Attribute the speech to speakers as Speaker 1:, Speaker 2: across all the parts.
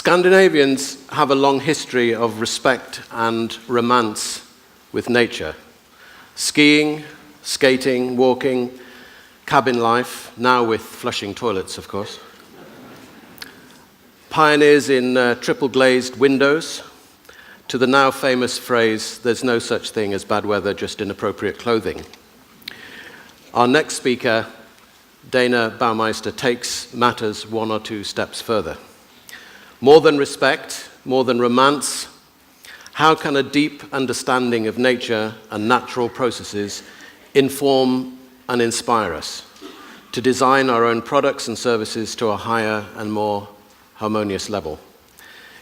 Speaker 1: Scandinavians have a long history of respect and romance with nature. Skiing, skating, walking, cabin life, now with flushing toilets, of course. Pioneers in triple glazed windows, to the now famous phrase, "There's no such thing as bad weather, just inappropriate clothing." Our next speaker, Dayna Baumeister, takes matters one or two steps further. More than respect, more than romance, how can a deep understanding of nature and natural processes inform and inspire us to design our own products and services to a higher and more harmonious level?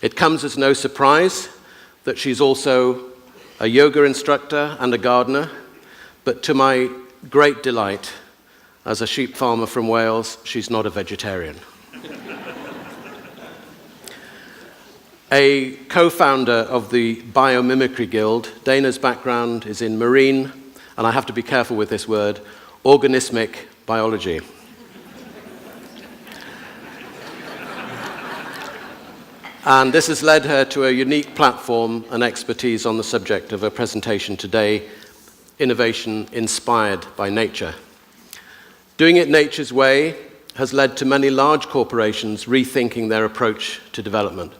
Speaker 1: It comes as no surprise that she's also a yoga instructor and a gardener, but to my great delight, as a sheep farmer from Wales, she's not a vegetarian. A co-founder of the Biomimicry Guild, Dayna's background is in marine, and I have to be careful with this word, organismic biology. And this has led her to a unique platform and expertise on the subject of her presentation today, Innovation Inspired by Nature. Doing it nature's way has led to many large corporations rethinking their approach to development.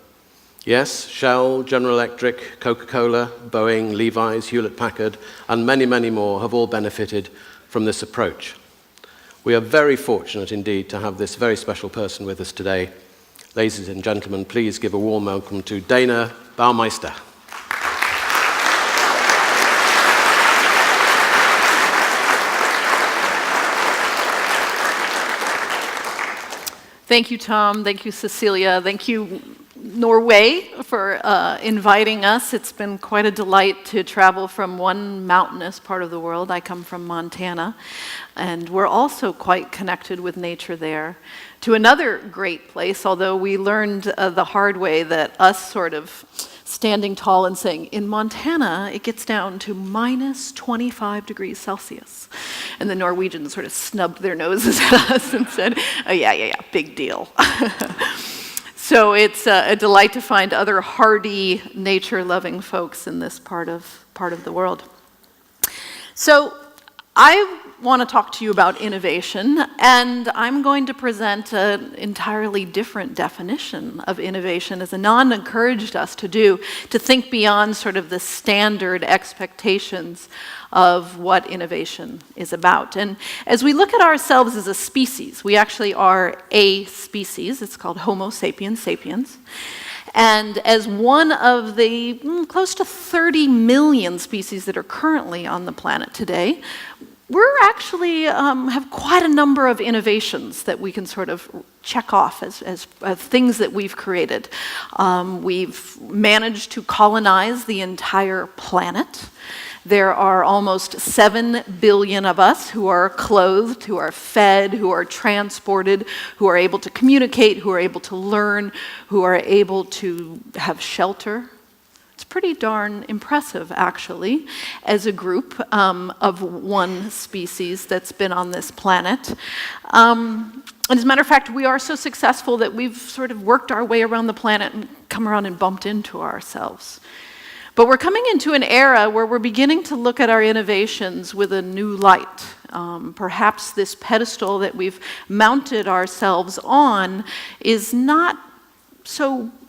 Speaker 1: Yes, Shell, General Electric, Coca-Cola, Boeing, Levi's, Hewlett-Packard, and many, many more have all benefited from this approach. We are very fortunate indeed to have this very special person with us today. Ladies and gentlemen, please give a warm welcome to Dayna Baumeister.
Speaker 2: Thank you, Tom. Thank you, Cecilia. Thank you, Norway, for inviting us. It's been quite a delight to travel from one mountainous part of the world. I come from Montana, and we're also quite connected with nature there, to another great place, although we learned the hard way that us sort of standing tall and saying, in Montana, it gets down to minus 25 degrees Celsius. And the Norwegians sort of snubbed their noses at us and said, oh, yeah, big deal. So it's a delight to find other hardy, nature-loving folks in this part of the world. So I want to talk to you about innovation, and I'm going to present an entirely different definition of innovation, as Anand encouraged us to do, to think beyond sort of the standard expectations of what innovation is about. And as we look at ourselves as a species, we actually are a species. It's called Homo sapiens sapiens. And as one of the close to 30 million species that are currently on the planet today, we're actually have quite a number of innovations that we can sort of check off as things that we've created. We've managed to colonize the entire planet. There are almost 7 billion of us who are clothed, who are fed, who are transported, who are able to communicate, who are able to learn, who are able to have shelter. It's pretty darn impressive, actually, as a group of one species that's been on this planet. And as a matter of fact, we are so successful that we've sort of worked our way around the planet and come around and bumped into ourselves. But we're coming into an era where we're beginning to look at our innovations with a new light. Perhaps this pedestal that we've mounted ourselves on is not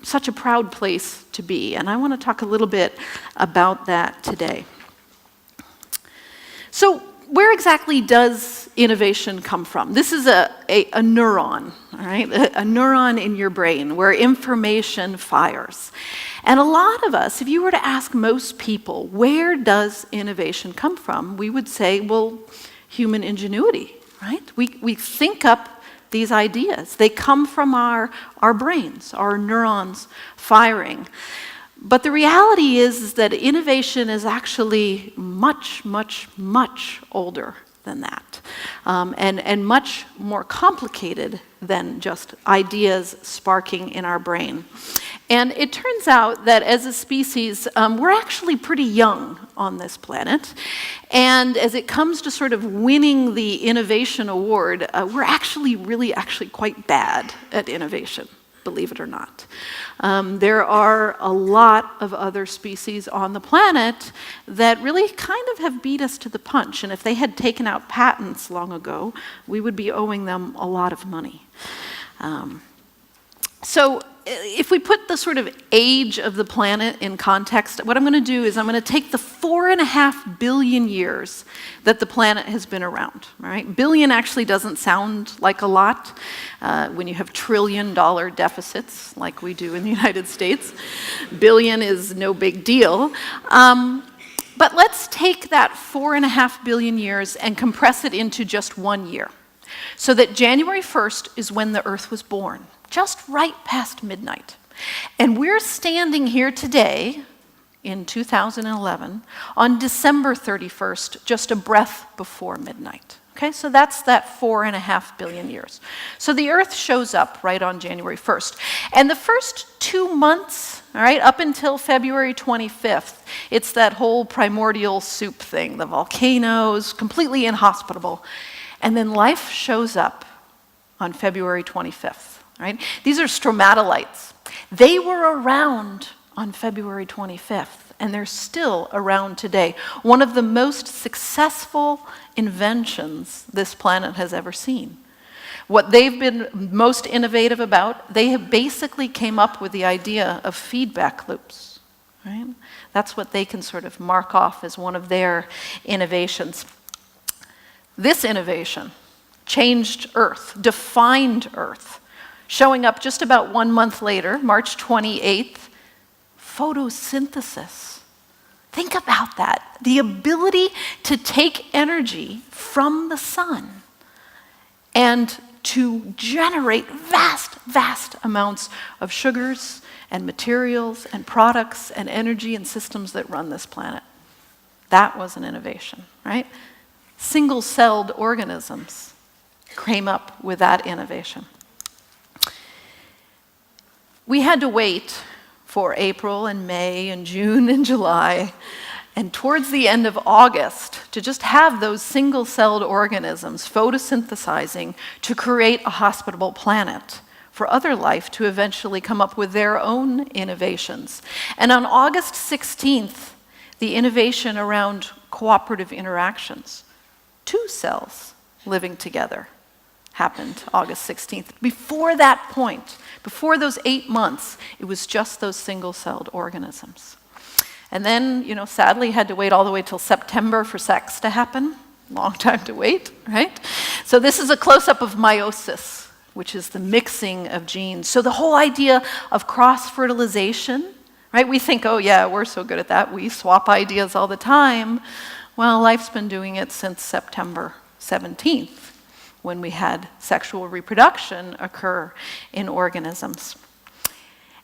Speaker 2: such a proud place to be. And I want to talk a little bit about that today. So where exactly does innovation come from? This is a neuron, all right? A neuron in your brain where information fires. And a lot of us, if you were to ask most people, where does innovation come from? We would say, well, human ingenuity, right? We think up these ideas. They come from our brains, our neurons firing. But the reality is that innovation is actually much, much, much older than that, and much more complicated than just ideas sparking in our brain. And it turns out that as a species, we're actually pretty young on this planet. And as it comes to sort of winning the innovation award, we're actually quite bad at innovation. believe it or not. There are a lot of other species on the planet that really kind of have beat us to the punch, and if they had taken out patents long ago, we would be owing them a lot of money. So if we put the sort of age of the planet in context, what I'm going to do is I'm going to take the 4.5 billion years that the planet has been around. Right? Billion actually doesn't sound like a lot when you have trillion-dollar deficits like we do in the United States. Billion is no big deal. But let's take that 4.5 billion years and compress it into just 1 year. So that January 1st is when the Earth was born, just right past midnight. And we're standing here today in 2011 on December 31st, just a breath before midnight. Okay, so that's that 4.5 billion years. So the Earth shows up right on January 1st. And the first 2 months, all right, up until February 25th, it's that whole primordial soup thing, the volcanoes, completely inhospitable. And then life shows up on February 25th. Right? These are stromatolites. They were around on February 25th, and they're still around today. One of the most successful inventions this planet has ever seen. What they've been most innovative about, they have basically came up with the idea of feedback loops. Right? That's what they can sort of mark off as one of their innovations. This innovation changed Earth, defined Earth. Showing up just about 1 month later, March 28th, photosynthesis. Think about that. The ability to take energy from the sun and to generate vast, vast amounts of sugars and materials and products and energy and systems that run this planet. That was an innovation, right? Single-celled organisms came up with that innovation. We had to wait for April and May and June and July and towards the end of August to just have those single-celled organisms photosynthesizing to create a hospitable planet for other life to eventually come up with their own innovations. And on August 16th, the innovation around cooperative interactions, 2 cells living together, happened August 16th. Before that point, before those 8 months, it was just those single-celled organisms. And then, sadly, had to wait all the way till September for sex to happen. Long time to wait, right? So this is a close-up of meiosis, which is the mixing of genes. So the whole idea of cross-fertilization, right? We think, oh yeah, we're so good at that. We swap ideas all the time. Well, life's been doing it since September 17th. When we had sexual reproduction occur in organisms.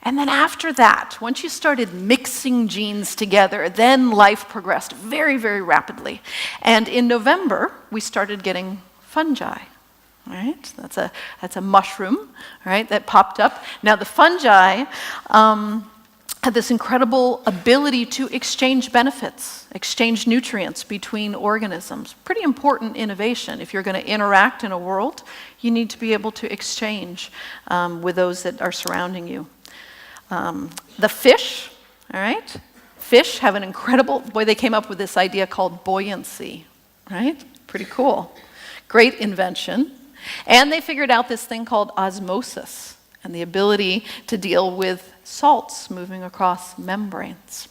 Speaker 2: And then after that, once you started mixing genes together, then life progressed very, very rapidly. And in November, we started getting fungi. Right? That's a mushroom, right, that popped up. Now the fungi had this incredible ability to exchange benefits, exchange nutrients between organisms. Pretty important innovation. If you're going to interact in a world, you need to be able to exchange with those that are surrounding you. The fish, all right? Fish have an incredible, they came up with this idea called buoyancy, right? Pretty cool. Great invention. And they figured out this thing called osmosis and the ability to deal with salts moving across membranes.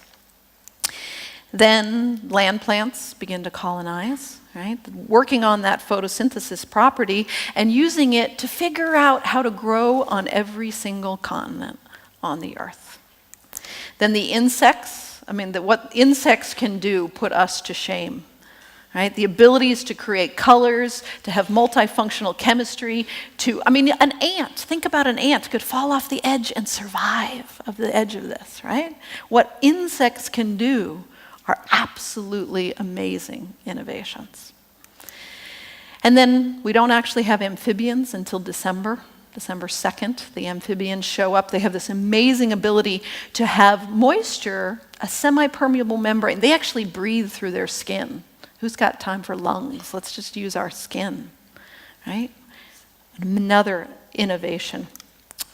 Speaker 2: Then land plants begin to colonize, right? Working on that photosynthesis property and using it to figure out how to grow on every single continent on the earth. Then the insects, what insects can do put us to shame. Right? The abilities to create colors, to have multifunctional chemistry, an ant, think about an ant, could fall off the edge and survive of the edge of this, right? What insects can do are absolutely amazing innovations. And then we don't actually have amphibians until December 2nd. The amphibians show up. They have this amazing ability to have moisture, a semi-permeable membrane. They actually breathe through their skin. Who's got time for lungs? Let's just use our skin, right? Another innovation.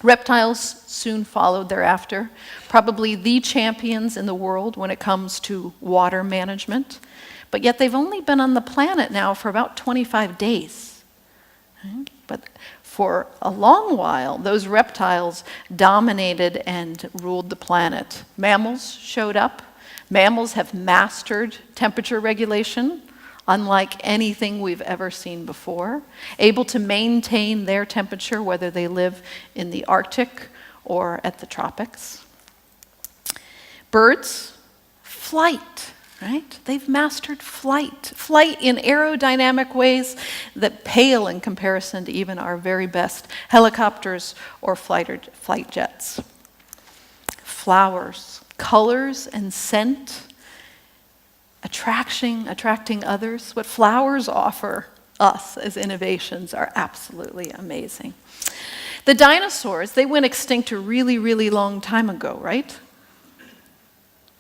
Speaker 2: Reptiles soon followed thereafter, probably the champions in the world when it comes to water management. But yet they've only been on the planet now for about 25 days. Right? But for a long while, those reptiles dominated and ruled the planet. Mammals showed up. Mammals have mastered temperature regulation, unlike anything we've ever seen before, able to maintain their temperature whether they live in the Arctic or at the tropics. Birds, flight, right? They've mastered flight. Flight in aerodynamic ways that pale in comparison to even our very best helicopters or flight jets. Flowers, colors and scent, attracting others. What flowers offer us as innovations are absolutely amazing. The dinosaurs, they went extinct a really, really long time ago, right?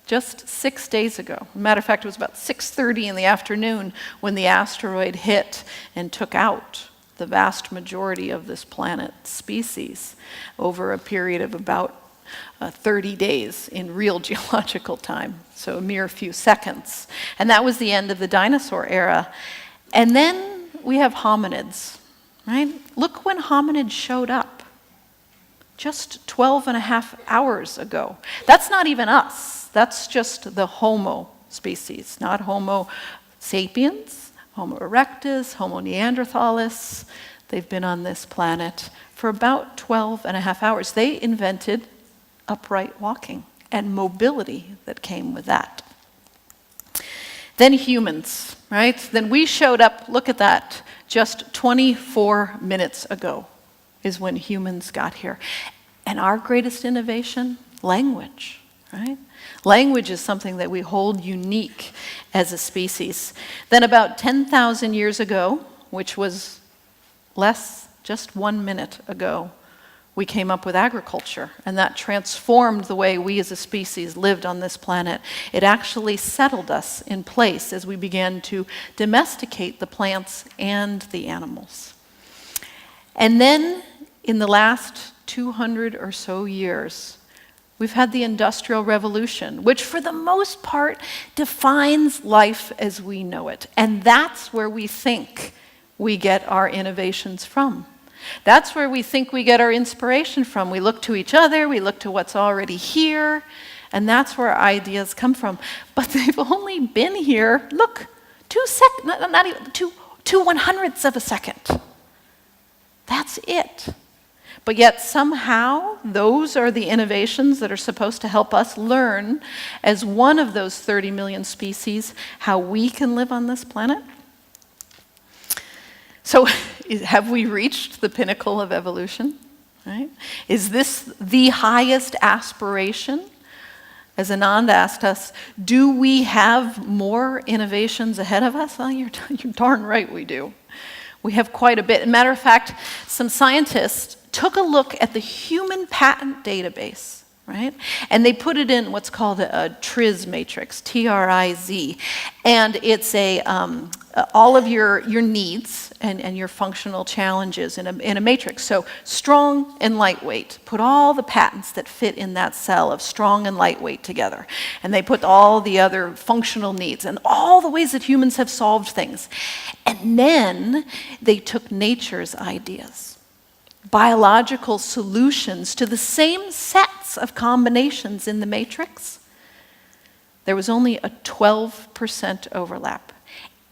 Speaker 2: Just 6 days ago. Matter of fact, it was about 6:30 in the afternoon when the asteroid hit and took out the vast majority of this planet's species over a period of about 30 days in real geological time, so a mere few seconds. And that was the end of the dinosaur era. And then we have hominids, right? Look when hominids showed up. Just 12 and a half hours ago. That's not even us. That's just the Homo species, not Homo sapiens, Homo erectus, Homo neanderthalis. They've been on this planet for about 12 and a half hours. They invented upright walking and mobility that came with that. Then humans, right? Then we showed up, look at that, just 24 minutes ago is when humans got here. And our greatest innovation, language, right? Language is something that we hold unique as a species. Then about 10,000 years ago, which was just 1 minute ago, we came up with agriculture, and that transformed the way we as a species lived on this planet. It actually settled us in place as we began to domesticate the plants and the animals. And then, in the last 200 or so years, we've had the Industrial Revolution, which for the most part defines life as we know it. And that's where we think we get our innovations from. That's where we think we get our inspiration from. We look to each other, we look to what's already here, and that's where our ideas come from. But they've only been here, look, 2/100ths of a second. That's it. But yet somehow those are the innovations that are supposed to help us learn, as one of those 30 million species, how we can live on this planet. So have we reached the pinnacle of evolution? Right? Is this the highest aspiration? As Anand asked us, do we have more innovations ahead of us? Well, you're darn right we do. We have quite a bit. As a matter of fact, some scientists took a look at the human patent database, right? And they put it in what's called a TRIZ matrix, T-R-I-Z. And it's all of your needs and your functional challenges in a matrix. So strong and lightweight. Put all the patents that fit in that cell of strong and lightweight together. And they put all the other functional needs and all the ways that humans have solved things. And then they took nature's ideas, biological solutions to the same sets of combinations in the matrix. There was only a 12% overlap.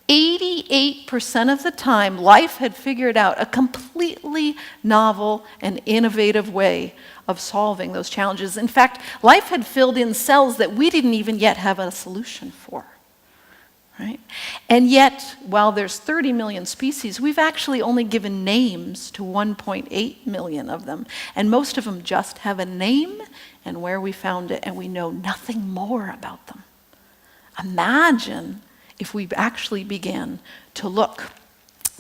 Speaker 2: 88% of the time, life had figured out a completely novel and innovative way of solving those challenges. In fact, life had filled in cells that we didn't even yet have a solution for. Right? And yet, while there's 30 million species, we've actually only given names to 1.8 million of them. And most of them just have a name and where we found it, and we know nothing more about them. Imagine if we actually began to look.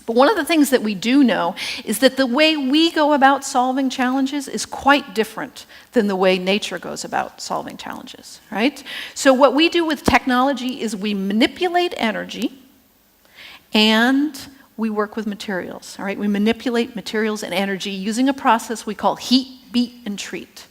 Speaker 2: But one of the things that we do know is that the way we go about solving challenges is quite different than the way nature goes about solving challenges, right? So what we do with technology is we manipulate energy and we work with materials, all right? We manipulate materials and energy using a process we call heat beat, and treat.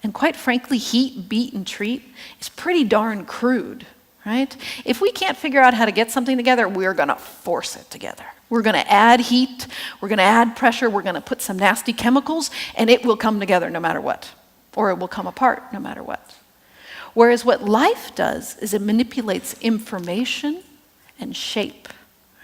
Speaker 2: And quite frankly, heat, beat, and treat is pretty darn crude, right? If we can't figure out how to get something together, we're going to force it together. We're going to add heat, we're going to add pressure, we're going to put some nasty chemicals, and it will come together no matter what. Or it will come apart no matter what. Whereas what life does is it manipulates information and shape,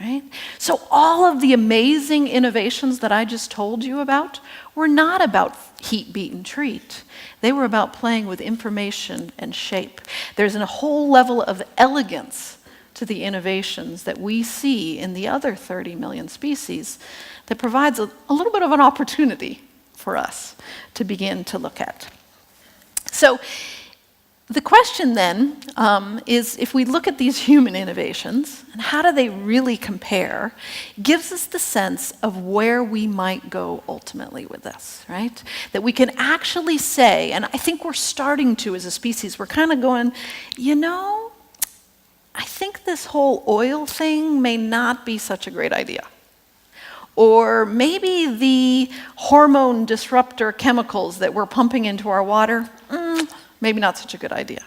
Speaker 2: right? So all of the amazing innovations that I just told you about were not about heat, beat, and treat. They were about playing with information and shape. There's a whole level of elegance to the innovations that we see in the other 30 million species that provides a little bit of an opportunity for us to begin to look at. So the question then is, if we look at these human innovations and how do they really compare, gives us the sense of where we might go ultimately with this, right? That we can actually say, and I think we're starting to as a species, we're kind of going, you know, I think this whole oil thing may not be such a great idea. Or maybe the hormone disruptor chemicals that we're pumping into our water, maybe not such a good idea.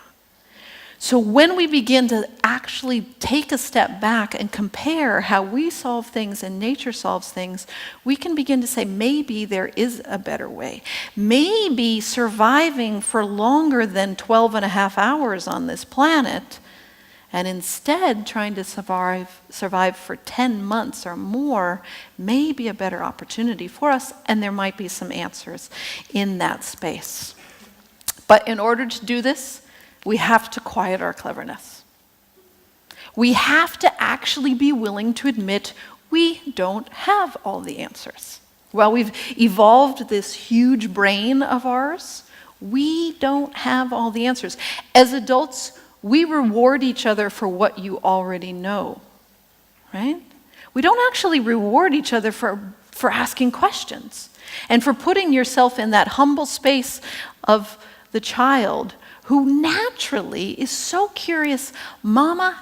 Speaker 2: So when we begin to actually take a step back and compare how we solve things and nature solves things, we can begin to say maybe there is a better way. Maybe surviving for longer than 12 and a half hours on this planet, and instead trying to survive for 10 months or more may be a better opportunity for us, and there might be some answers in that space. But in order to do this, we have to quiet our cleverness. We have to actually be willing to admit we don't have all the answers. While we've evolved this huge brain of ours, we don't have all the answers. As adults, we reward each other for what you already know, right? We don't actually reward each other for asking questions and for putting yourself in that humble space of the child who naturally is so curious, Mama,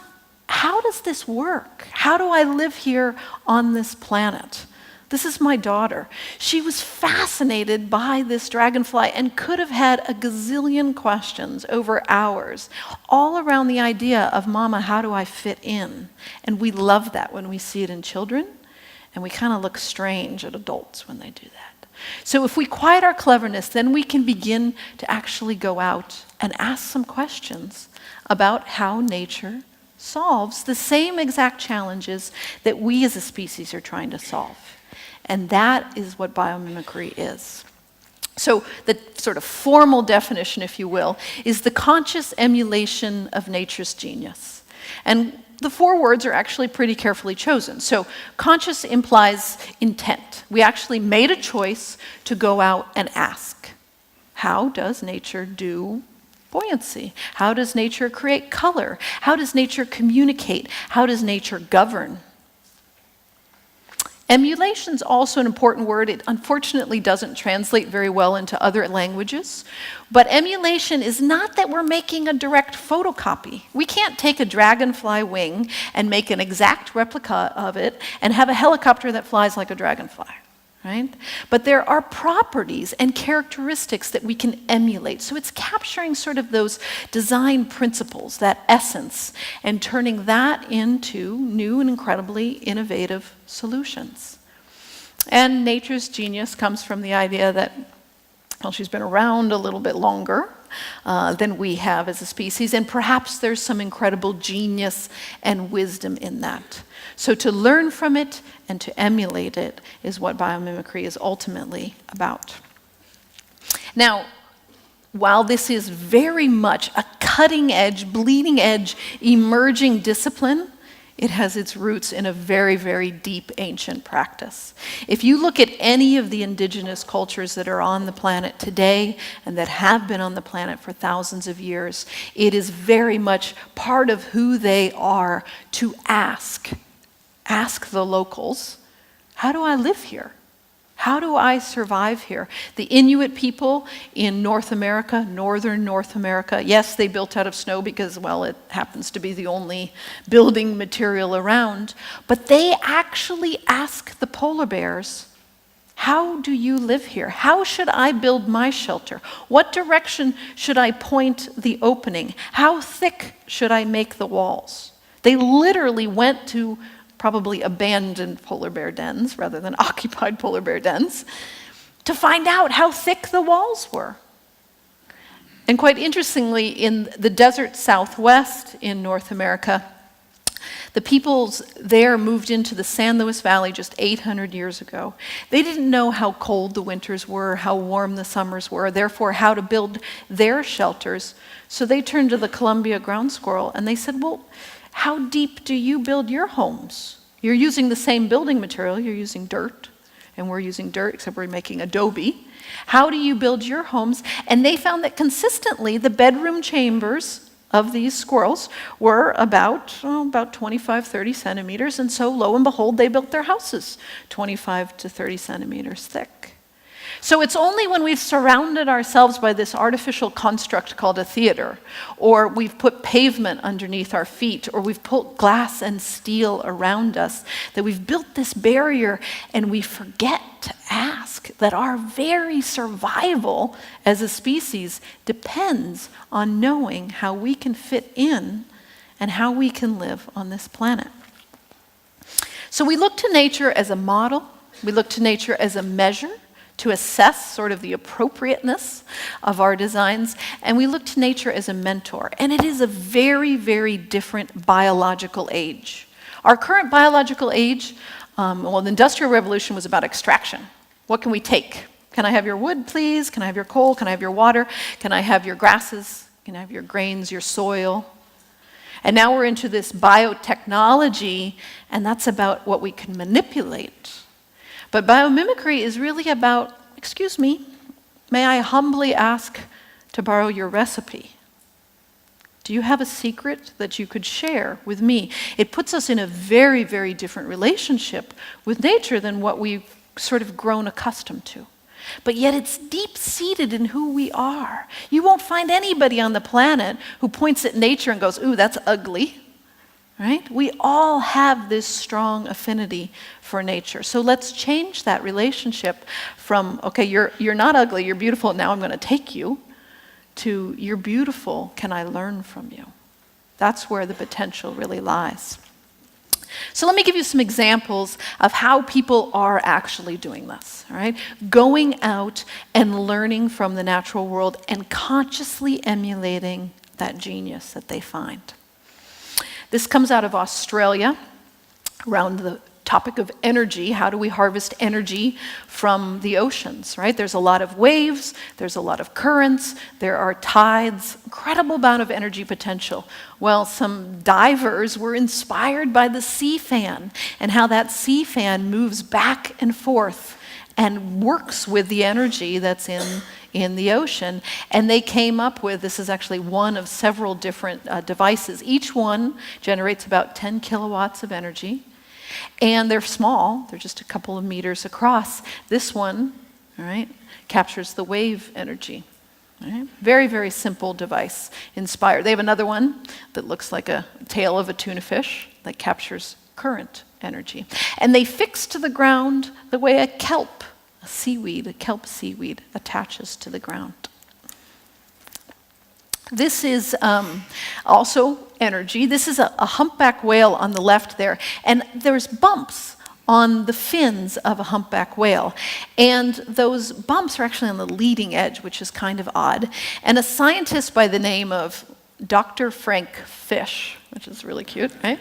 Speaker 2: how does this work? How do I live here on this planet? This is my daughter. She was fascinated by this dragonfly and could have had a gazillion questions over hours, all around the idea of, Mama, how do I fit in? And we love that when we see it in children, and we kind of look strange at adults when they do that. So if we quiet our cleverness, then we can begin to actually go out and ask some questions about how nature solves the same exact challenges that we as a species are trying to solve. And that is what biomimicry is. So the sort of formal definition, if you will, is the conscious emulation of nature's genius. And the 4 words are actually pretty carefully chosen. So conscious implies intent. We actually made a choice to go out and ask, how does nature do buoyancy? How does nature create color? How does nature communicate? How does nature govern? Emulation is also an important word. It unfortunately doesn't translate very well into other languages. But emulation is not that we're making a direct photocopy. We can't take a dragonfly wing and make an exact replica of it and have a helicopter that flies like a dragonfly, right? But there are properties and characteristics that we can emulate. So it's capturing sort of those design principles, that essence, and turning that into new and incredibly innovative solutions. And nature's genius comes from the idea that, well, she's been around a little bit longer than we have as a species, and perhaps there's some incredible genius and wisdom in that. So to learn from it and to emulate it is what biomimicry is ultimately about. Now, while this is very much a cutting-edge, bleeding-edge, emerging discipline, it has its roots in a very, very deep ancient practice. If you look at any of the indigenous cultures that are on the planet today and that have been on the planet for thousands of years, it is very much part of who they are to ask the locals, how do I live here? How do I survive here? The Inuit people in North America, northern North America, yes, they built out of snow because, well, it happens to be the only building material around, but they actually ask the polar bears, how do you live here? How should I build my shelter? What direction should I point the opening? How thick should I make the walls? They literally went to probably abandoned polar bear dens rather than occupied polar bear dens to find out how thick the walls were. And quite interestingly, in the desert Southwest in North America, the peoples there moved into the San Luis Valley just 800 years ago. They didn't know how cold the winters were, how warm the summers were, therefore how to build their shelters. So they turned to the Columbia ground squirrel and they said, well, how deep do you build your homes? You're using the same building material, you're using dirt, and we're using dirt, except we're making adobe. How do you build your homes? And they found that consistently the bedroom chambers of these squirrels were about 25, 30 centimeters, and so lo and behold, they built their houses 25 to 30 centimeters thick. So it's only when we've surrounded ourselves by this artificial construct called a theater, or we've put pavement underneath our feet, or we've put glass and steel around us, that we've built this barrier and we forget to ask that our very survival as a species depends on knowing how we can fit in and how we can live on this planet. So we look to nature as a model, we look to nature as a measure, to assess sort of the appropriateness of our designs, and we look to nature as a mentor. And it is a very, very different biological age. Our current biological age, the Industrial Revolution was about extraction. What can we take? Can I have your wood, please? Can I have your coal? Can I have your water? Can I have your grasses? Can I have your grains, your soil? And now we're into this biotechnology, and that's about what we can manipulate. But biomimicry is really about, excuse me, may I humbly ask to borrow your recipe? Do you have a secret that you could share with me? It puts us in a very, very different relationship with nature than what we've sort of grown accustomed to. But yet it's deep-seated in who we are. You won't find anybody on the planet who points at nature and goes, ooh, that's ugly. Right? We all have this strong affinity for nature. So let's change that relationship from, okay, you're not ugly, you're beautiful, now I'm going to take you, to you're beautiful, can I learn from you? That's where the potential really lies. So let me give you some examples of how people are actually doing this, all right? Going out and learning from the natural world and consciously emulating that genius that they find. This comes out of Australia, around the topic of energy. How do we harvest energy from the oceans, right? There's a lot of waves, there's a lot of currents, there are tides, incredible amount of energy potential. Well, some divers were inspired by the sea fan and how that sea fan moves back and forth and works with the energy that's in the ocean. And they came up with, this is actually one of several different devices. Each one generates about 10 kilowatts of energy. And they're small, they're just a couple of meters across. This one, all right, captures the wave energy. All right? Very, very simple device, inspired. They have another one that looks like a tail of a tuna fish that captures current energy. And they fix to the ground the way a kelp seaweed attaches to the ground. This is also energy. This is a humpback whale on the left there, and there's bumps on the fins of a humpback whale. And those bumps are actually on the leading edge, which is kind of odd. And a scientist by the name of Dr. Frank Fish, which is really cute, right?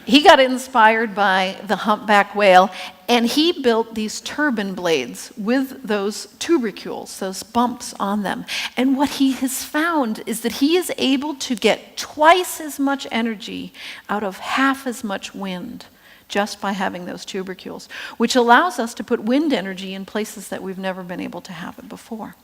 Speaker 2: He got inspired by the humpback whale, and he built these turbine blades with those tubercules, those bumps on them. And what he has found is that he is able to get twice as much energy out of half as much wind just by having those tubercules, which allows us to put wind energy in places that we've never been able to have it before.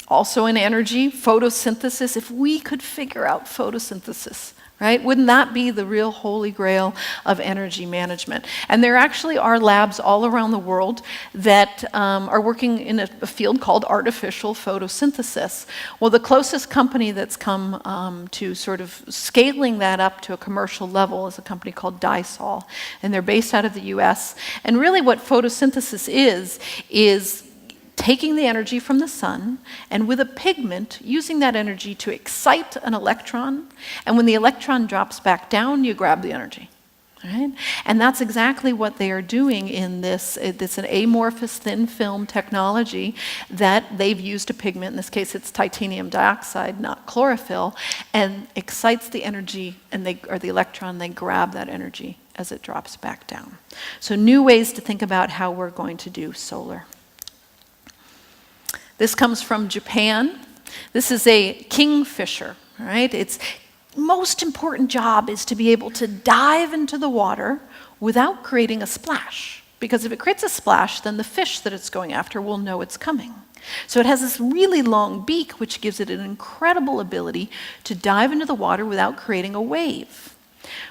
Speaker 2: Also in energy, photosynthesis. If we could figure out photosynthesis, right? Wouldn't that be the real holy grail of energy management? And there actually are labs all around the world that are working in a field called artificial photosynthesis. Well, the closest company that's come to sort of scaling that up to a commercial level is a company called Dysol, and they're based out of the US. And really what photosynthesis is taking the energy from the sun and with a pigment using that energy to excite an electron, and when the electron drops back down, you grab the energy. Right? And that's exactly what they are doing in this. It's an amorphous thin film technology that they've used a pigment, in this case it's titanium dioxide, not chlorophyll, and excites the energy or the electron, they grab that energy as it drops back down. So new ways to think about how we're going to do solar. This comes from Japan. This is a kingfisher, right? Its most important job is to be able to dive into the water without creating a splash. Because if it creates a splash, then the fish that it's going after will know it's coming. So it has this really long beak, which gives it an incredible ability to dive into the water without creating a wave.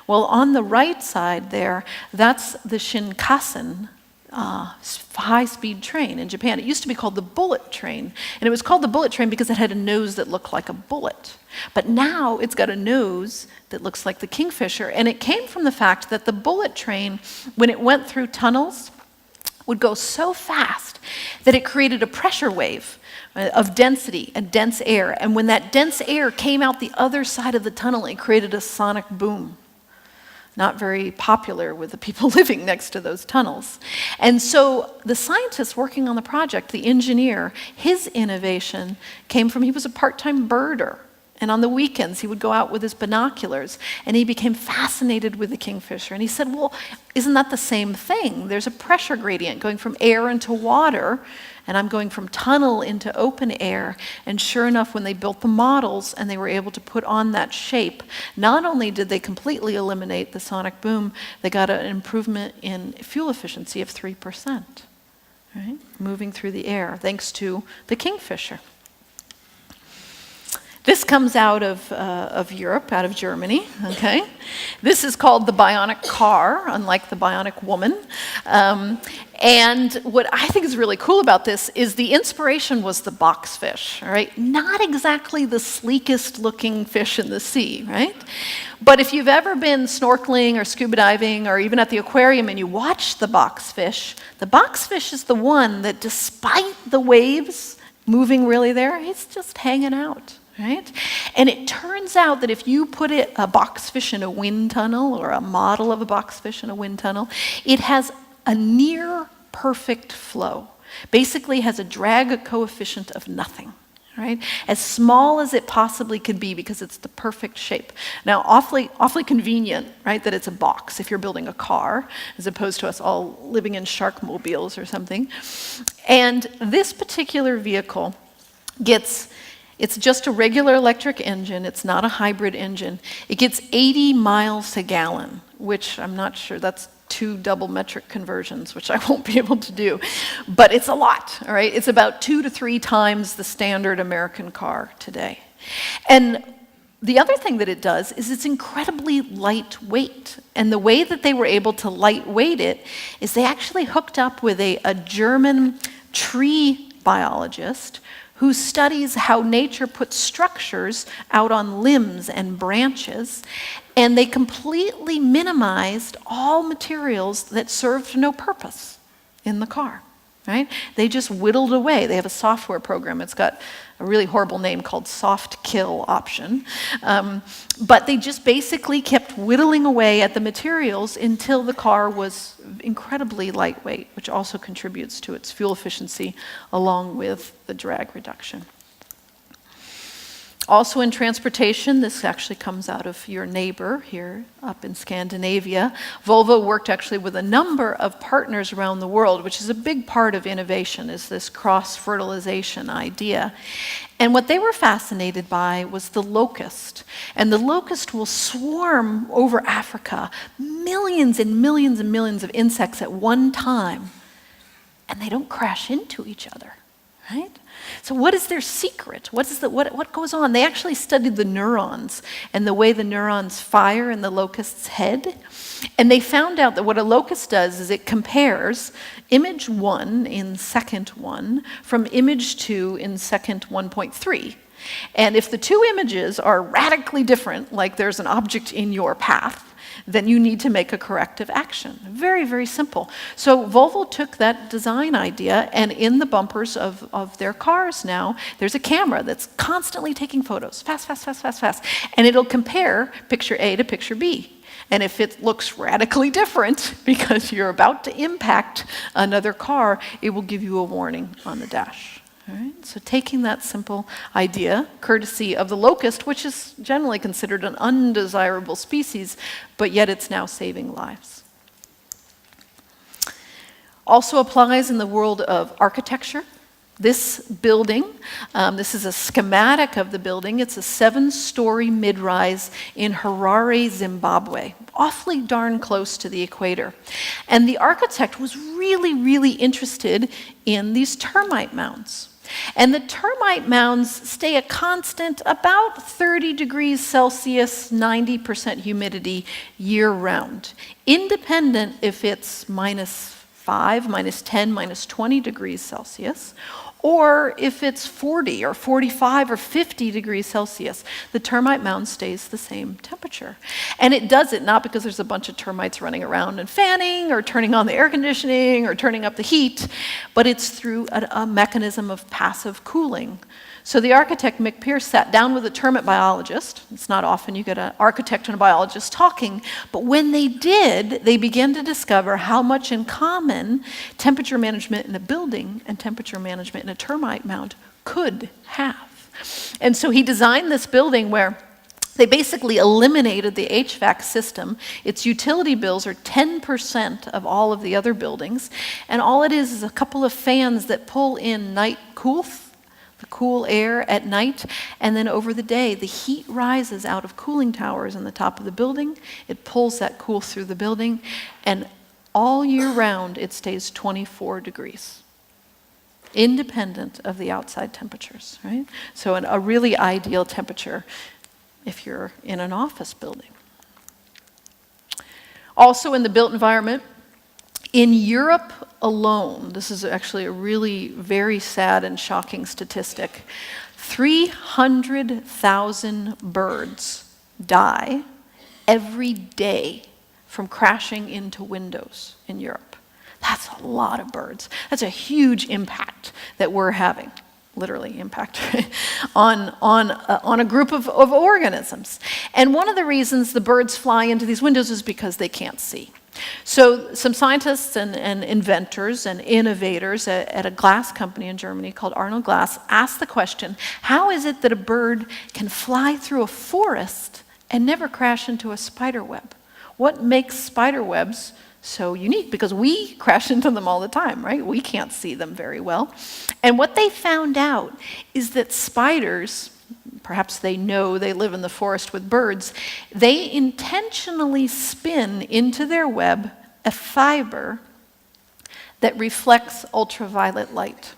Speaker 2: Well, on the right side there, that's the Shinkansen, high-speed train in Japan. It used to be called the bullet train, and it was called the bullet train because it had a nose that looked like a bullet. But now it's got a nose that looks like the kingfisher, and it came from the fact that the bullet train, when it went through tunnels, would go so fast that it created a pressure wave of density and dense air, and when that dense air came out the other side of the tunnel, it created a sonic boom. Not very popular with the people living next to those tunnels. And so the scientist working on the project, the engineer, his innovation came from, he was a part-time birder. And on the weekends, he would go out with his binoculars, and he became fascinated with the kingfisher. And he said, well, isn't that the same thing? There's a pressure gradient going from air into water, and I'm going from tunnel into open air. And sure enough, when they built the models and they were able to put on that shape, not only did they completely eliminate the sonic boom, they got an improvement in fuel efficiency of 3%, right? Moving through the air, thanks to the kingfisher. This comes out of Europe, out of Germany, okay? This is called the bionic car, unlike the bionic woman. And what I think is really cool about this is the inspiration was the boxfish, all right? Not exactly the sleekest looking fish in the sea, right? But if you've ever been snorkeling or scuba diving or even at the aquarium and you watch the boxfish is the one that, despite the waves moving really there, it's just hanging out. Right? And it turns out that if you put a boxfish in a wind tunnel, or a model of a boxfish in a wind tunnel, it has a near perfect flow. Basically has a drag coefficient of nothing. Right? As small as it possibly could be, because it's the perfect shape. Now, awfully convenient, right, that it's a box if you're building a car, as opposed to us all living in sharkmobiles or something. And this particular vehicle it's just a regular electric engine. It's not a hybrid engine. It gets 80 miles a gallon, which I'm not sure, that's 2 double metric conversions, which I won't be able to do. But it's a lot, all right? It's about 2 to 3 times the standard American car today. And the other thing that it does is it's incredibly lightweight. And the way that they were able to lightweight it is they actually hooked up with a German tree biologist who studies how nature puts structures out on limbs and branches, and they completely minimized all materials that served no purpose in the car, right? They just whittled away. They have a software program. It's got a really horrible name called soft kill option. But they just basically kept whittling away at the materials until the car was incredibly lightweight, which also contributes to its fuel efficiency along with the drag reduction. Also in transportation, this actually comes out of your neighbor here up in Scandinavia. Volvo worked actually with a number of partners around the world, which is a big part of innovation, is this cross-fertilization idea. And what they were fascinated by was the locust. And the locust will swarm over Africa, millions and millions and millions of insects at one time, and they don't crash into each other, right? So what is their secret? What goes on? They actually studied the neurons and the way the neurons fire in the locust's head. And they found out that what a locust does is it compares image 1 in second 1 from image 2 in second 1.3. And if the two images are radically different, like there's an object in your path, then you need to make a corrective action. Very, very simple. So Volvo took that design idea, and in the bumpers of their cars now, there's a camera that's constantly taking photos, fast, fast, fast, fast, fast. And it'll compare picture A to picture B. And if it looks radically different because you're about to impact another car, it will give you a warning on the dash. All right? So taking that simple idea, courtesy of the locust, which is generally considered an undesirable species, but yet it's now saving lives. Also applies in the world of architecture. This building, this is a schematic of the building. It's a 7-story mid-rise in Harare, Zimbabwe, awfully darn close to the equator. And the architect was really, really interested in these termite mounds. And the termite mounds stay a constant about 30 degrees Celsius, 90% humidity year-round, independent if it's -5, -10, -20 degrees Celsius, or if it's 40 or 45 or 50 degrees Celsius, the termite mound stays the same temperature. And it does it not because there's a bunch of termites running around and fanning or turning on the air conditioning or turning up the heat, but it's through a mechanism of passive cooling. So the architect, Mick Pierce, sat down with a termite biologist. It's not often you get an architect and a biologist talking, but when they did, they began to discover how much in common temperature management in a building and temperature management in a termite mound could have. And so he designed this building where they basically eliminated the HVAC system. Its utility bills are 10% of all of the other buildings, and all it is a couple of fans that pull in the cool air at night, and then over the day, the heat rises out of cooling towers on the top of the building. It pulls that cool through the building, and all year round, it stays 24 degrees, independent of the outside temperatures, right? So a really ideal temperature if you're in an office building. Also in the built environment, in Europe alone, this is actually a really very sad and shocking statistic, 300,000 birds die every day from crashing into windows in Europe. That's a lot of birds. That's a huge impact that we're having, literally impact, on a group of organisms. And one of the reasons the birds fly into these windows is because they can't see. So some scientists and inventors and innovators at a glass company in Germany called Arnold Glass asked the question, how is it that a bird can fly through a forest and never crash into a spider web? What makes spider webs so unique? Because we crash into them all the time, right? We can't see them very well. And what they found out is that spiders, perhaps they know they live in the forest with birds, they intentionally spin into their web a fiber that reflects ultraviolet light.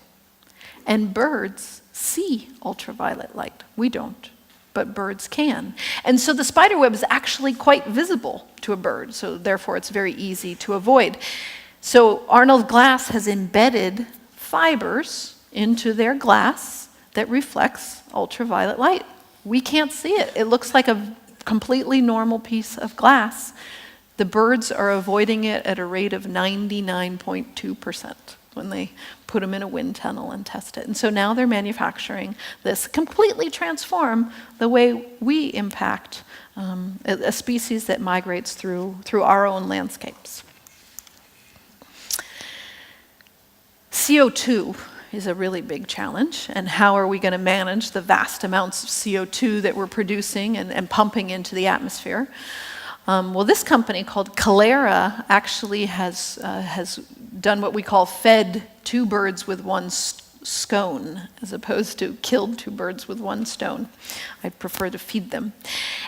Speaker 2: And birds see ultraviolet light. We don't, but birds can. And so the spider web is actually quite visible to a bird, so therefore it's very easy to avoid. So Arnold Glass has embedded fibers into their glass that reflects ultraviolet light. We can't see it. It looks like a completely normal piece of glass. The birds are avoiding it at a rate of 99.2% when they put them in a wind tunnel and test it. And so now they're manufacturing this, completely transform the way we impact a species that migrates through our own landscapes. CO2 is a really big challenge, and how are we going to manage the vast amounts of CO2 that we're producing and pumping into the atmosphere? Well, this company called Calera actually has done what we call fed two birds with one scone as opposed to killed two birds with one stone. I prefer to feed them.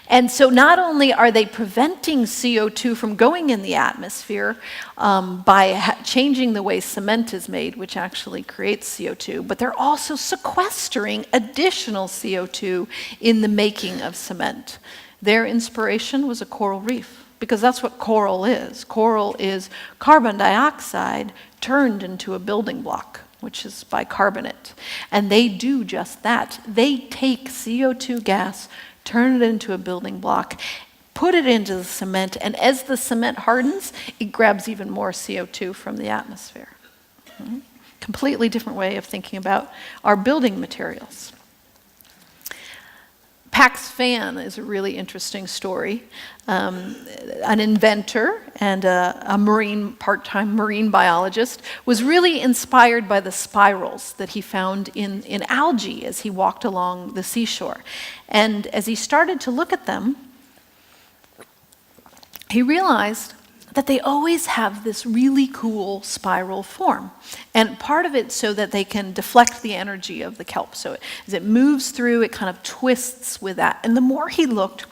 Speaker 2: And so not only are they preventing CO2 from going in the atmosphere by changing the way cement is made, which actually creates CO2, but they're also sequestering additional CO2 in the making of cement. Their inspiration was a coral reef, because that's what coral is. Coral is carbon dioxide turned into a building block, which is bicarbonate. And they do just that. They take CO2 gas, turn it into a building block, put it into the cement, and as the cement hardens, it grabs even more CO2 from the atmosphere. Completely different way of thinking about our building materials. Pax Fan is a really interesting story. An inventor and a part-time marine biologist was really inspired by the spirals that he found in algae as he walked along the seashore. And as he started to look at them, he realized that they always have this really cool spiral form. And part of it so that they can deflect the energy of the kelp. So as it moves through, it kind of twists with that. And the more he looked,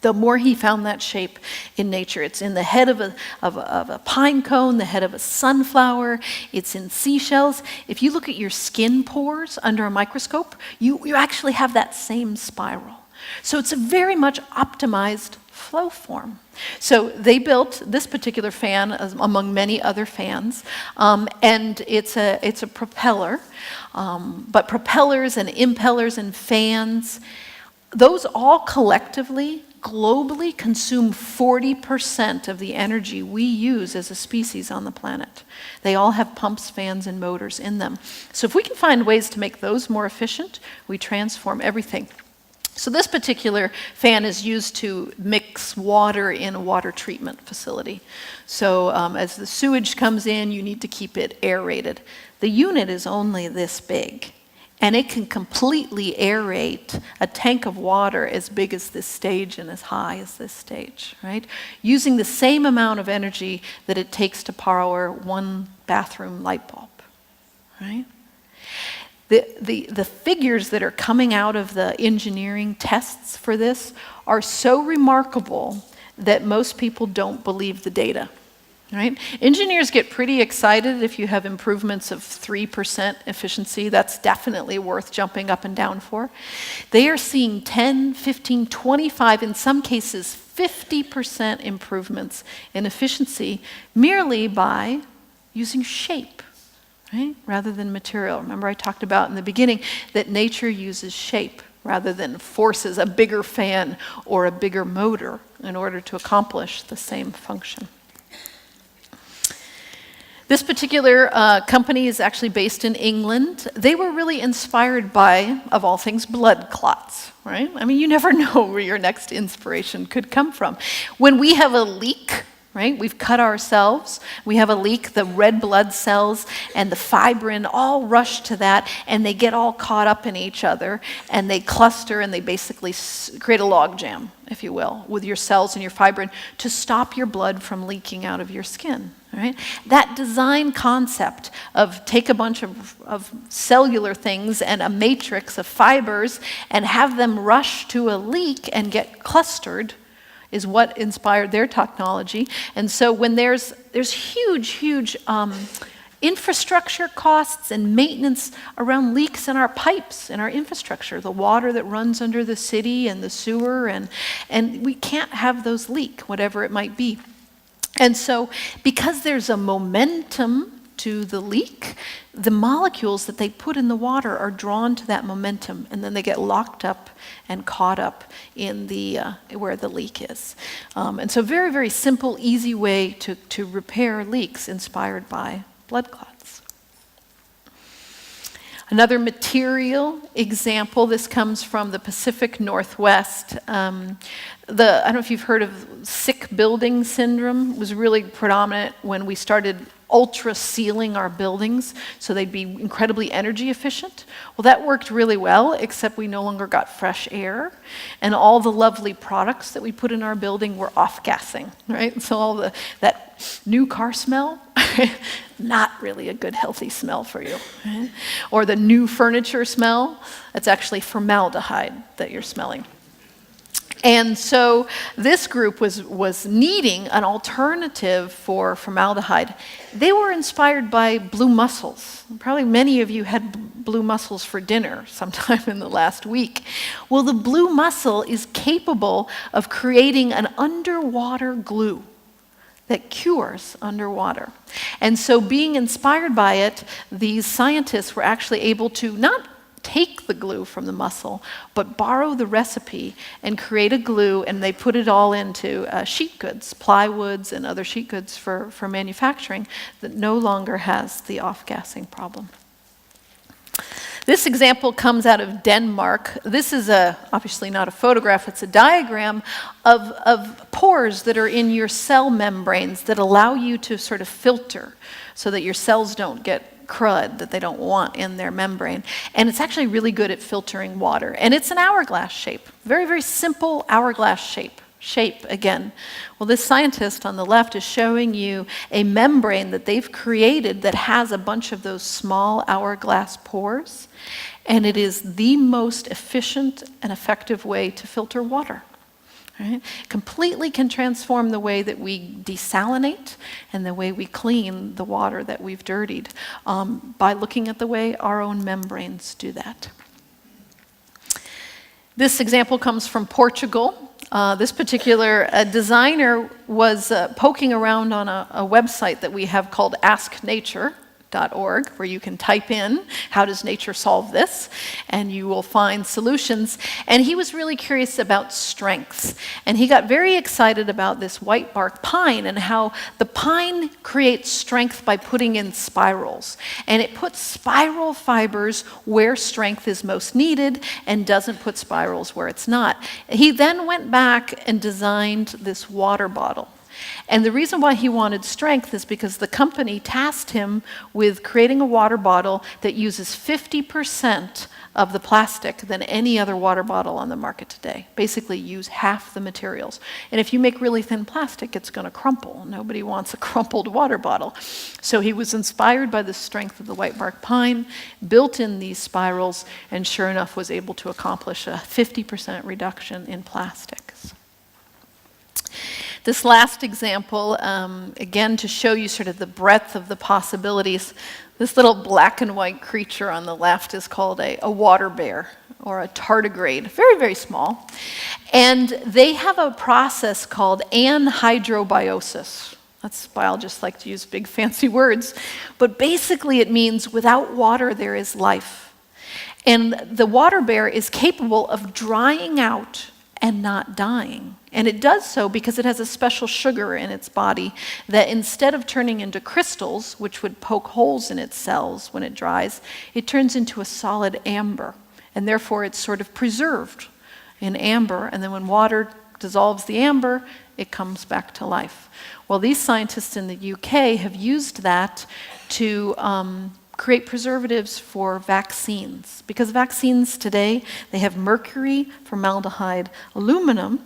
Speaker 2: the more he found that shape in nature. It's in the head of a pine cone, the head of a sunflower, it's in seashells. If you look at your skin pores under a microscope, you actually have that same spiral. So it's a very much optimized flow form. So they built this particular fan among many other fans, and it's a propeller. But propellers and impellers and fans, those all collectively, globally consume 40% of the energy we use as a species on the planet. They all have pumps, fans, and motors in them. So if we can find ways to make those more efficient, we transform everything. So this particular fan is used to mix water in a water treatment facility. So as the sewage comes in, you need to keep it aerated. The unit is only this big, and it can completely aerate a tank of water as big as this stage and as high as this stage, right? Using the same amount of energy that it takes to power one bathroom light bulb, right? The figures that are coming out of the engineering tests for this are so remarkable that most people don't believe the data, right? Engineers get pretty excited if you have improvements of 3% efficiency. That's definitely worth jumping up and down for. They are seeing 10, 15, 25, in some cases 50% improvements in efficiency merely by using shape. Right? Rather than material. Remember I talked about in the beginning that nature uses shape rather than forces, a bigger fan or a bigger motor in order to accomplish the same function. This particular company is actually based in England. They were really inspired by, of all things, blood clots, right? I mean, you never know where your next inspiration could come from. When we have a leak, right? We've cut ourselves, we have a leak, the red blood cells and the fibrin all rush to that, and they get all caught up in each other, and they cluster, and they basically create a log jam, if you will, with your cells and your fibrin to stop your blood from leaking out of your skin, right? That design concept of take a bunch of cellular things and a matrix of fibers and have them rush to a leak and get clustered is what inspired their technology. And so when there's huge infrastructure costs and maintenance around leaks in our pipes, in our infrastructure, the water that runs under the city and the sewer, and we can't have those leak, whatever it might be. And so because there's a momentum to the leak, the molecules that they put in the water are drawn to that momentum, and then they get locked up and caught up in the where the leak is. And so very, very simple, easy way to repair leaks inspired by blood clots. Another material example, this comes from the Pacific Northwest. I don't know if you've heard of sick building syndrome. It was really predominant when we started ultra sealing our buildings so they'd be incredibly energy efficient. Well, that worked really well, except we no longer got fresh air, and all the lovely products that we put in our building were off-gassing, right? So all that new car smell Not really a good, healthy smell for you. Right? Or the new furniture smell, that's actually formaldehyde that you're smelling. And so this group was needing an alternative for formaldehyde. They were inspired by blue mussels. Probably many of you had blue mussels for dinner sometime in the last week. Well, the blue mussel is capable of creating an underwater glue that cures underwater. And so being inspired by it, these scientists were actually able to not take the glue from the mussel, but borrow the recipe and create a glue, and they put it all into sheet goods, plywoods and other sheet goods for manufacturing that no longer has the off-gassing problem. This example comes out of Denmark. This is obviously not a photograph, it's a diagram of pores that are in your cell membranes that allow you to sort of filter so that your cells don't get crud that they don't want in their membrane. And it's actually really good at filtering water. And it's an hourglass shape, very, very simple hourglass shape again. Well, this scientist on the left is showing you a membrane that they've created that has a bunch of those small hourglass pores. And it is the most efficient and effective way to filter water. Right? Completely can transform the way that we desalinate and the way we clean the water that we've dirtied by looking at the way our own membranes do that. This example comes from Portugal. This particular designer was poking around on a website that we have called AskNature.org, where you can type in, how does nature solve this? And you will find solutions. And he was really curious about strengths. And he got very excited about this white bark pine and how the pine creates strength by putting in spirals. And it puts spiral fibers where strength is most needed and doesn't put spirals where it's not. He then went back and designed this water bottle. And the reason why he wanted strength is because the company tasked him with creating a water bottle that uses 50% of the plastic than any other water bottle on the market today. Basically use half the materials. And if you make really thin plastic, it's going to crumple. Nobody wants a crumpled water bottle. So he was inspired by the strength of the white bark pine, built in these spirals, and sure enough was able to accomplish a 50% reduction in plastics. This last example, again, to show you sort of the breadth of the possibilities, this little black and white creature on the left is called a water bear or a tardigrade, very, very small. And they have a process called anhydrobiosis. That's biologists like to use big fancy words. But basically it means without water there is life. And the water bear is capable of drying out and not dying. And it does so because it has a special sugar in its body that instead of turning into crystals, which would poke holes in its cells when it dries, it turns into a solid amber. And therefore it's sort of preserved in amber. And then when water dissolves the amber, it comes back to life. Well, these scientists in the UK have used that to create preservatives for vaccines. Because vaccines today, they have mercury, formaldehyde, aluminum,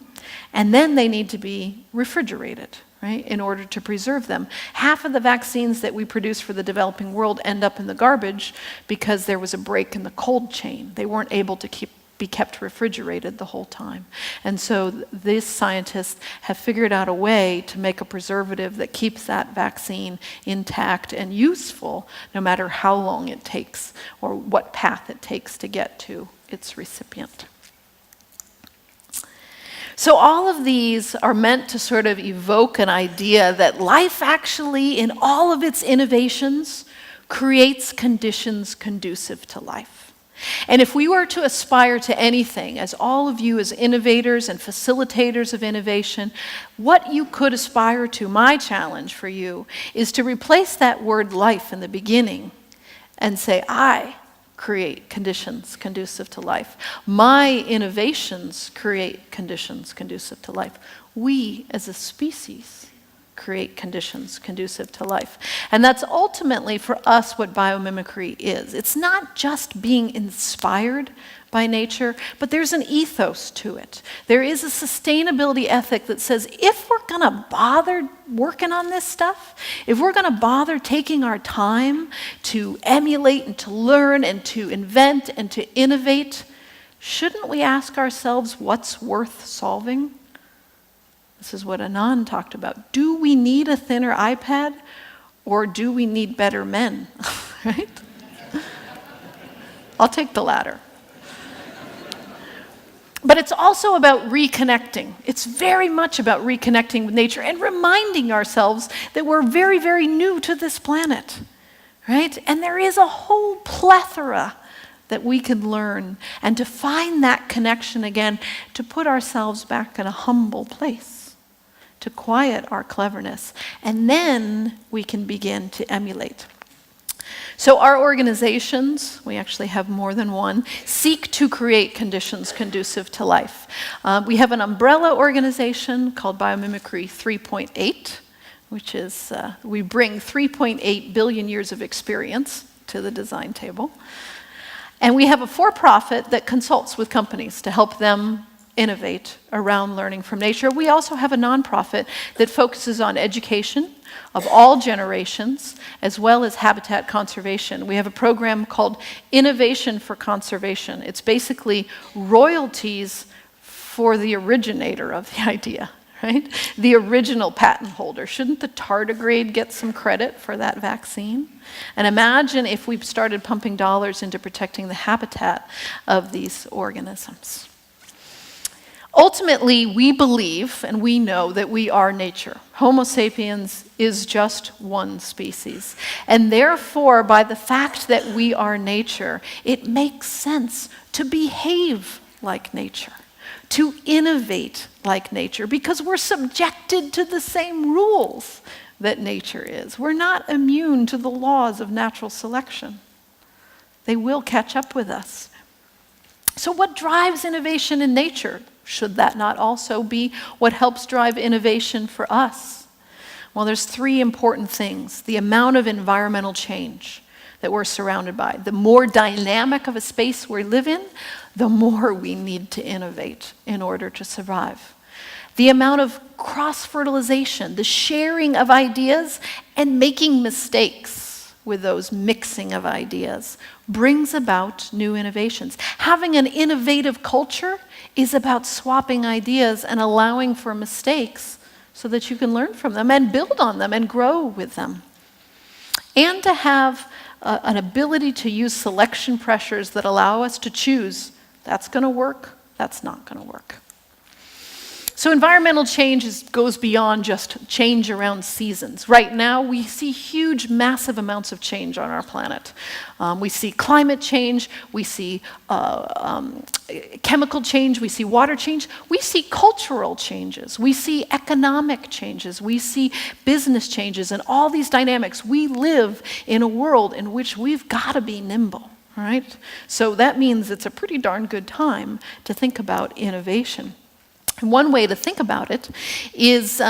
Speaker 2: and then they need to be refrigerated, right, in order to preserve them. Half of the vaccines that we produce for the developing world end up in the garbage because there was a break in the cold chain. They weren't able to be kept refrigerated the whole time. And so these scientists have figured out a way to make a preservative that keeps that vaccine intact and useful no matter how long it takes or what path it takes to get to its recipient. So all of these are meant to sort of evoke an idea that life actually, in all of its innovations, creates conditions conducive to life. And if we were to aspire to anything, as all of you as innovators and facilitators of innovation, what you could aspire to, my challenge for you, is to replace that word life in the beginning and say, I create conditions conducive to life. My innovations create conditions conducive to life. We as a species create conditions conducive to life. And that's ultimately for us what biomimicry is. It's not just being inspired by nature, but there's an ethos to it. There is a sustainability ethic that says if we're going to bother working on this stuff, if we're going to bother taking our time to emulate and to learn and to invent and to innovate, shouldn't we ask ourselves what's worth solving? This is what Anand talked about. Do we need a thinner iPad or do we need better men? Right? I'll take the latter. But it's also about reconnecting. It's very much about reconnecting with nature and reminding ourselves that we're very, very new to this planet, right? And there is a whole plethora that we can learn, and to find that connection again, to put ourselves back in a humble place, to quiet our cleverness, and then we can begin to emulate. So our organizations, we actually have more than one, seek to create conditions conducive to life. We have an umbrella organization called Biomimicry 3.8, which is, we bring 3.8 billion years of experience to the design table. And we have a for-profit that consults with companies to help them innovate around learning from nature. We also have a nonprofit that focuses on education of all generations, as well as habitat conservation. We have a program called Innovation for Conservation. It's basically royalties for the originator of the idea, right? The original patent holder. Shouldn't the tardigrade get some credit for that vaccine? And imagine if we started pumping dollars into protecting the habitat of these organisms. Ultimately, we believe and we know that we are nature. Homo sapiens is just one species. And therefore, by the fact that we are nature, it makes sense to behave like nature, to innovate like nature, because we're subjected to the same rules that nature is. We're not immune to the laws of natural selection. They will catch up with us. So what drives innovation in nature? Should that not also be what helps drive innovation for us? Well, there's three important things. The amount of environmental change that we're surrounded by. The more dynamic of a space we live in, the more we need to innovate in order to survive. The amount of cross-fertilization, the sharing of ideas and making mistakes with those mixing of ideas brings about new innovations. Having an innovative culture is about swapping ideas and allowing for mistakes so that you can learn from them and build on them and grow with them. And to have an ability to use selection pressures that allow us to choose, that's going to work, that's not going to work. So environmental change goes beyond just change around seasons. Right now, we see huge, massive amounts of change on our planet. We see climate change, we see chemical change, we see water change, we see cultural changes, we see economic changes, we see business changes, and all these dynamics. We live in a world in which we've got to be nimble, right? So that means it's a pretty darn good time to think about innovation. And one way to think about it is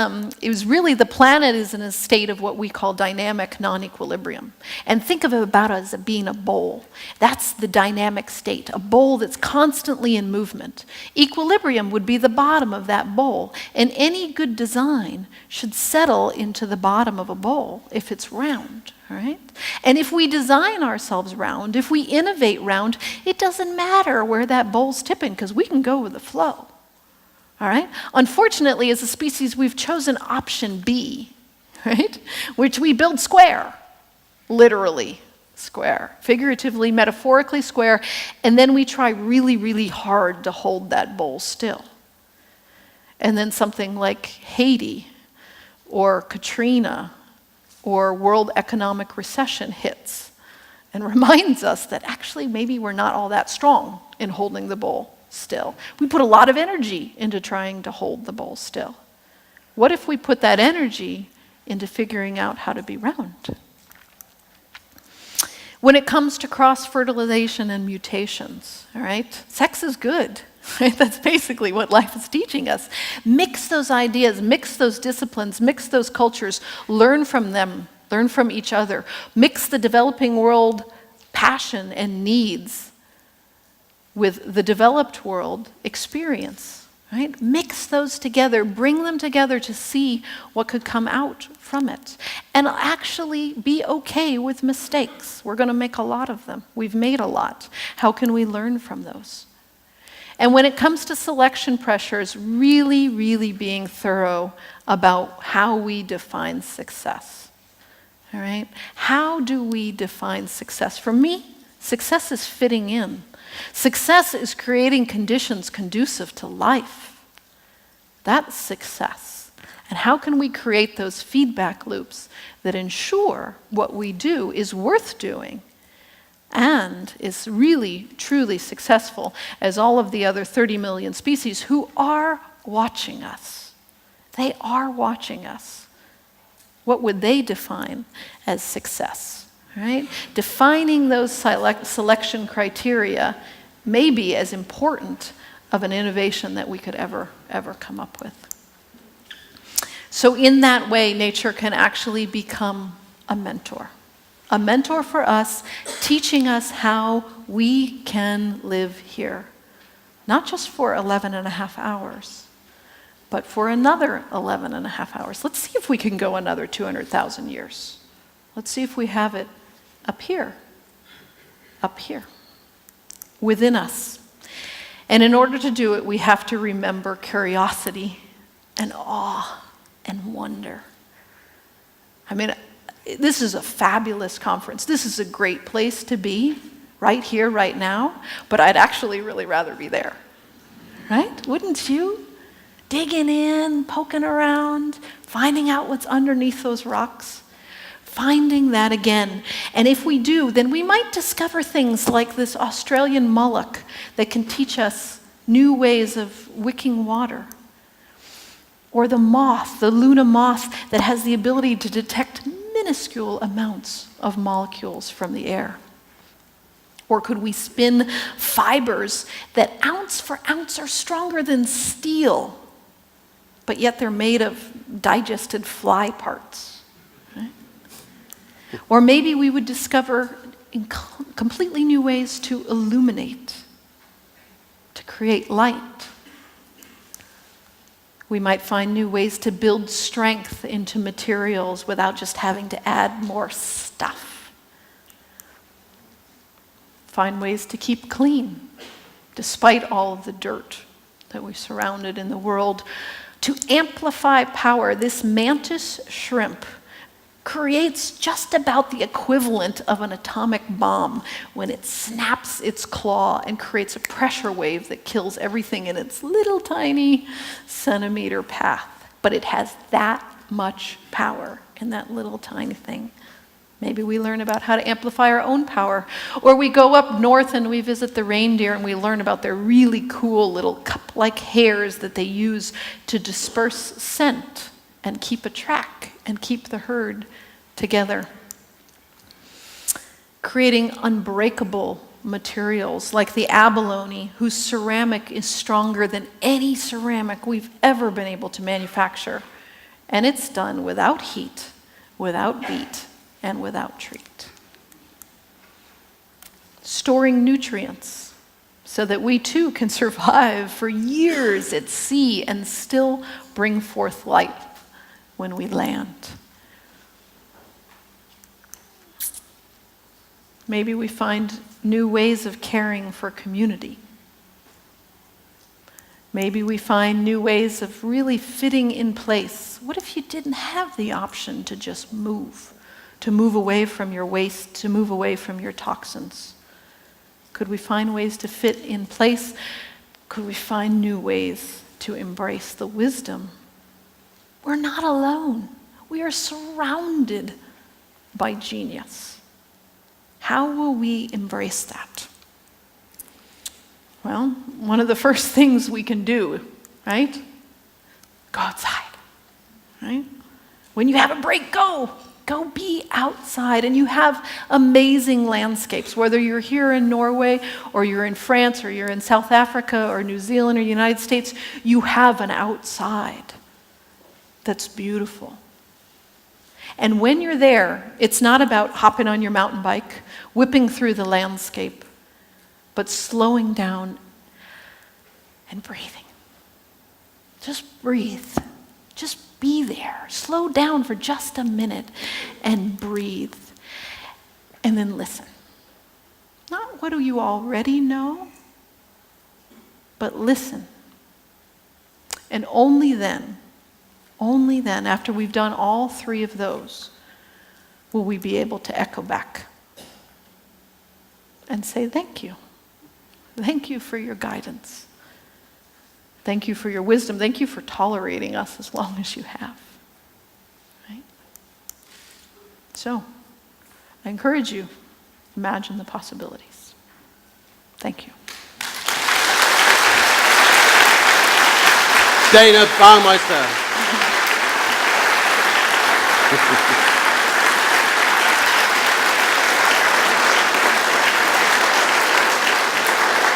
Speaker 2: really the planet is in a state of what we call dynamic non-equilibrium. And think of it about as being a bowl. That's the dynamic state, a bowl that's constantly in movement. Equilibrium would be the bottom of that bowl, and any good design should settle into the bottom of a bowl if it's round. Right? And if we design ourselves round, if we innovate round, it doesn't matter where that bowl's tipping because we can go with the flow. All right? Unfortunately, as a species, we've chosen option B, right? Which we build square, literally square, figuratively, metaphorically square, and then we try really, really hard to hold that bowl still. And then something like Haiti or Katrina or world economic recession hits and reminds us that actually maybe we're not all that strong in holding the bowl still. We put a lot of energy into trying to hold the bowl still. What if we put that energy into figuring out how to be round? When it comes to cross-fertilization and mutations, all right, sex is good. Right? That's basically what life is teaching us. Mix those ideas, mix those disciplines, mix those cultures, learn from them, learn from each other. Mix the developing world passion and needs with the developed world experience, right? Mix those together, bring them together to see what could come out from it. And actually be okay with mistakes. We're going to make a lot of them. We've made a lot. How can we learn from those? And when it comes to selection pressures, really, really being thorough about how we define success. All right? How do we define success? For me, success is fitting in. Success is creating conditions conducive to life. That's success. And how can we create those feedback loops that ensure what we do is worth doing and is really, truly successful as all of the other 30 million species who are watching us? They are watching us. What would they define as success? Right? Defining those selection criteria may be as important of an innovation that we could ever come up with. So in that way, nature can actually become a mentor for us, teaching us how we can live here, not just for 11 and a half hours, but for another 11 and a half hours. Let's see if we can go another 200,000 years. Let's see if we have it up here, within us. And in order to do it, we have to remember curiosity and awe and wonder. I mean, this is a fabulous conference. This is a great place to be, right here, right now, but I'd actually really rather be there, right? Wouldn't you? Digging in, poking around, finding out what's underneath those rocks. Finding that again. And if we do, then we might discover things like this Australian mullock that can teach us new ways of wicking water. Or the moth, the Luna moth, that has the ability to detect minuscule amounts of molecules from the air. Or could we spin fibers that ounce for ounce are stronger than steel, but yet they're made of digested fly parts? Or maybe we would discover completely new ways to illuminate, to create light. We might find new ways to build strength into materials without just having to add more stuff. Find ways to keep clean, despite all of the dirt that we're surrounded in the world. To amplify power, this mantis shrimp creates just about the equivalent of an atomic bomb when it snaps its claw and creates a pressure wave that kills everything in its little tiny centimeter path. But it has that much power in that little tiny thing. Maybe we learn about how to amplify our own power. Or we go up north and we visit the reindeer and we learn about their really cool little cup-like hairs that they use to disperse scent and keep a track and keep the herd together. Creating unbreakable materials like the abalone, whose ceramic is stronger than any ceramic we've ever been able to manufacture. And it's done without heat, without beat, and without treat. Storing nutrients so that we too can survive for years at sea and still bring forth light when we land. Maybe we find new ways of caring for community. Maybe we find new ways of really fitting in place. What if you didn't have the option to just move? To move away from your waste, to move away from your toxins? Could we find ways to fit in place? Could we find new ways to embrace the wisdom? We're not alone. We are surrounded by genius. How will we embrace that? Well, one of the first things we can do, right? Go outside, right? When you have a break, go be outside. And you have amazing landscapes, whether you're here in Norway or you're in France or you're in South Africa or New Zealand or the United States, you have an outside that's beautiful. And when you're there, it's not about hopping on your mountain bike, whipping through the landscape, but slowing down and breathing. Just breathe. Just be there. Slow down for just a minute and breathe. And then listen. Not what do you already know, but listen. And only then, after we've done all three of those, will we be able to echo back and say, thank you. Thank you for your guidance. Thank you for your wisdom. Thank you for tolerating us as long as you have. Right? So, I encourage you, imagine the possibilities. Thank you.
Speaker 1: Dayna Baumeister.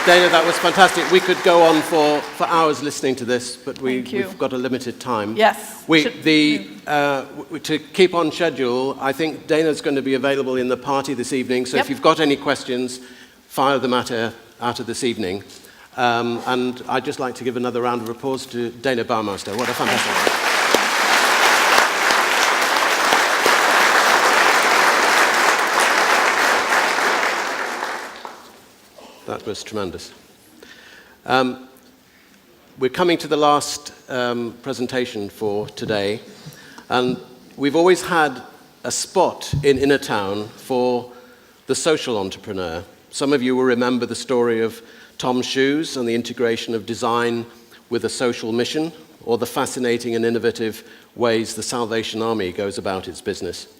Speaker 1: Dayna, that was fantastic. We could go on for hours listening to this, but we've got a limited time.
Speaker 2: Yes.
Speaker 1: To keep on schedule, I think Dayna's going to be available in the party this evening, so if you've got any questions, fire them at her this evening. And I'd just like to give another round of applause to Dayna Baumeister. What a fantastic... That was tremendous. We're coming to the last presentation for today, and we've always had a spot in InnoTown for the social entrepreneur. Some of you will remember the story of Tom's Shoes and the integration of design with a social mission, or the fascinating and innovative ways the Salvation Army goes about its business.